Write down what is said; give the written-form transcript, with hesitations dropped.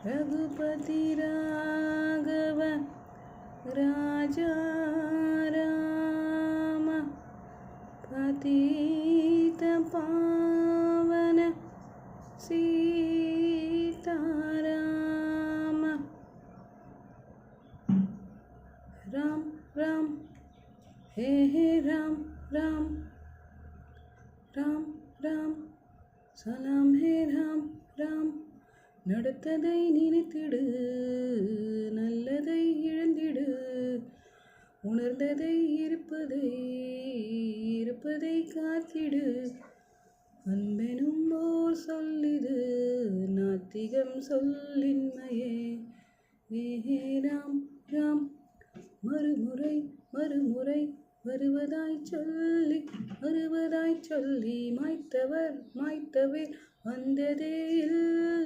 रघुपति राघव राजा राम पतित पावन सीताराम। राम राम हे राम राम राम राम सलाम हे राम राम। நடத்ததை நினைத்திடு, நல்லதை இழந்திடு, உணர்ந்ததை இருப்பதை காத்திடு. அன்பெனும் ஓர் சொல்லிது, நாத்திகம் சொல்லின்மையே. ஏஹே ராம் ராம் மறுமுறை மறுமுறை வருவதாய் சொல்லி மாய்த்தவர் வந்ததே இல்லை.